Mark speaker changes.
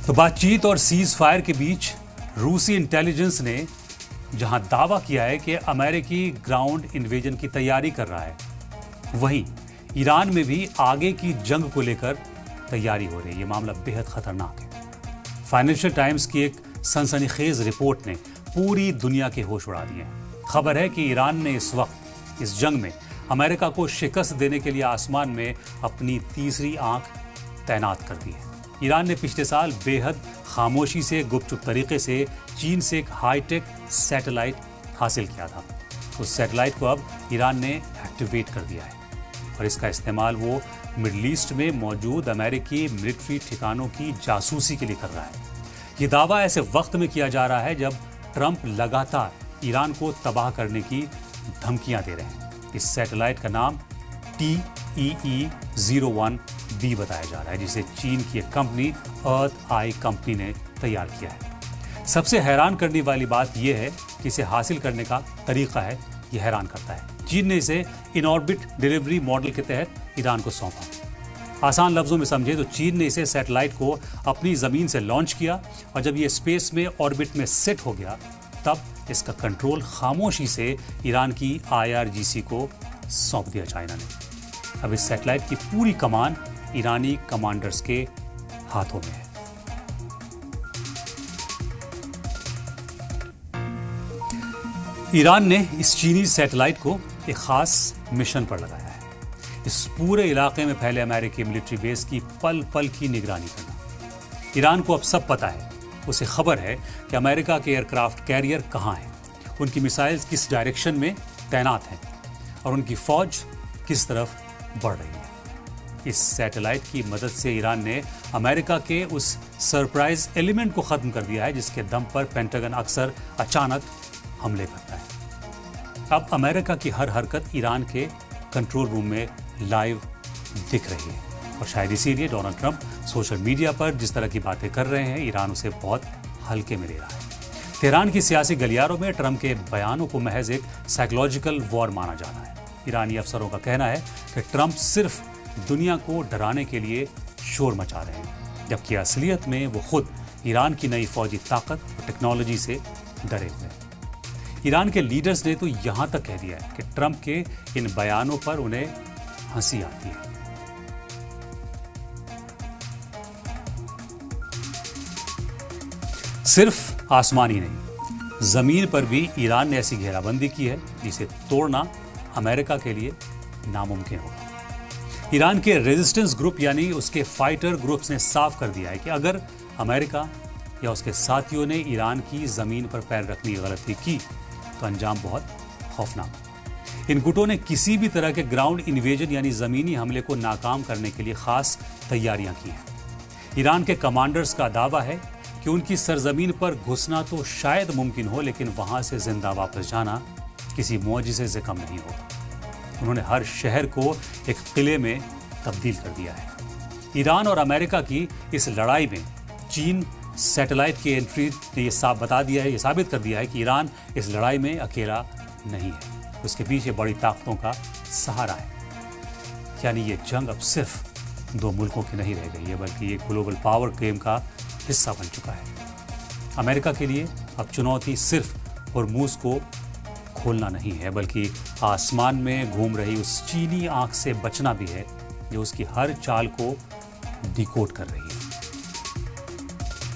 Speaker 1: तो बातचीत और सीज फायर के बीच रूसी इंटेलिजेंस ने जहां दावा किया है कि अमेरिकी ग्राउंड इन्वेजन की तैयारी कर रहा है, वहीं ईरान में भी आगे की जंग को लेकर तैयारी हो रही है। ये मामला बेहद खतरनाक है। फाइनेंशियल टाइम्स की एक सनसनीखेज रिपोर्ट ने पूरी दुनिया के होश उड़ा दिए हैं। खबर है कि ईरान ने इस वक्त इस जंग में अमेरिका को शिकस्त देने के लिए आसमान में अपनी तीसरी आंख तैनात कर दी है। ईरान ने पिछले साल बेहद खामोशी से गुपचुप तरीके से चीन से एक हाईटेक सैटेलाइट हासिल किया था। उस सैटेलाइट को अब ईरान ने एक्टिवेट कर दिया है और इसका इस्तेमाल वो मिडल ईस्ट में मौजूद अमेरिकी मिलिट्री ठिकानों की जासूसी के लिए कर रहा है। ये दावा ऐसे वक्त में किया जा रहा है जब ट्रंप लगातार ईरान को तबाह करने की धमकियां दे रहे हैं। इस सैटेलाइट का नाम TEE-01B बताया जा रहा है, जिसे चीन की एक कंपनी अर्थ आई कंपनी ने तैयार किया है। सबसे हैरान करने वाली बात यह है कि इसे हासिल करने का तरीका है, यह हैरान करता है। चीन ने इसे इन ऑर्बिट डिलीवरी मॉडल के तहत ईरान को सौंपा। आसान लफ्जों में समझे तो चीन ने इसे सैटेलाइट को अपनी जमीन से लॉन्च किया और जब यह स्पेस में ऑर्बिट में सेट हो गया तब इसका कंट्रोल खामोशी से ईरान की IRGC को सौंप दिया चाइना ने। अब इस सैटेलाइट की पूरी कमान ईरानी कमांडर्स के हाथों में है। ईरान ने इस चीनी सैटेलाइट को एक खास मिशन पर लगाया है। इस पूरे इलाके में फैले अमेरिकी मिलिट्री बेस की पल पल की निगरानी करना। ईरान को अब सब पता है, उसे खबर है कि अमेरिका के एयरक्राफ्ट कैरियर कहाँ हैं, उनकी मिसाइल्स किस डायरेक्शन में तैनात हैं और उनकी फौज किस तरफ बढ़ रही है। इस सैटेलाइट की मदद से ईरान ने अमेरिका के उस सरप्राइज एलिमेंट को खत्म कर दिया है जिसके दम पर पेंटागन अक्सर अचानक हमले करता है। अब अमेरिका की हर हरकत ईरान के कंट्रोल रूम में लाइव दिख रही है और शायद इसीलिए डोनाल्ड ट्रंप सोशल मीडिया पर जिस तरह की बातें कर रहे हैं, ईरान उसे बहुत हल्के में ले रहा है। तेहरान की सियासी गलियारों में ट्रंप के बयानों को महज एक साइकोलॉजिकल वॉर माना जा रहा है। ईरानी अफसरों का कहना है कि ट्रंप सिर्फ दुनिया को डराने के लिए शोर मचा रहे हैं, जबकि असलियत में वो खुद ईरान की नई फौजी ताकत और टेक्नोलॉजी से डरे हुए हैं। ईरान के लीडर्स ने तो यहां तक कह दिया है कि ट्रंप के इन बयानों पर उन्हें हंसी आती है। सिर्फ आसमान ही नहीं, जमीन पर भी ईरान ने ऐसी घेराबंदी की है जिसे तोड़ना अमेरिका के लिए नामुमकिन होगा। ईरान के रेजिस्टेंस ग्रुप यानी उसके फाइटर ग्रुप्स ने साफ कर दिया है कि अगर अमेरिका या उसके साथियों ने ईरान की जमीन पर पैर रखने की गलती की तो अंजाम बहुत खौफनाक। इन गुटों ने किसी भी तरह के ग्राउंड इन्वेजन यानी जमीनी हमले को नाकाम करने के लिए खास तैयारियां की हैं। ईरान के कमांडर्स का दावा है कि उनकी सरजमीन पर घुसना तो शायद मुमकिन हो, लेकिन वहां से जिंदा वापस जाना किसी मुआजिजे से कम नहीं होगा। उन्होंने हर शहर को एक किले में तब्दील कर दिया है। ईरान और अमेरिका की इस लड़ाई में चीन सैटेलाइट की एंट्री ने ये साबित कर दिया है कि ईरान इस लड़ाई में अकेला नहीं है, उसके पीछे बड़ी ताकतों का सहारा है। यानी ये जंग अब सिर्फ दो मुल्कों की नहीं रह गई है, बल्कि ये ग्लोबल पावर गेम का हिस्सा बन चुका है। अमेरिका के लिए अब चुनौती सिर्फ होर्मुज को खोलना नहीं है, बल्कि आसमान में घूम रही उस चीनी आंख से बचना भी है जो उसकी हर चाल को डिकोड कर रही है।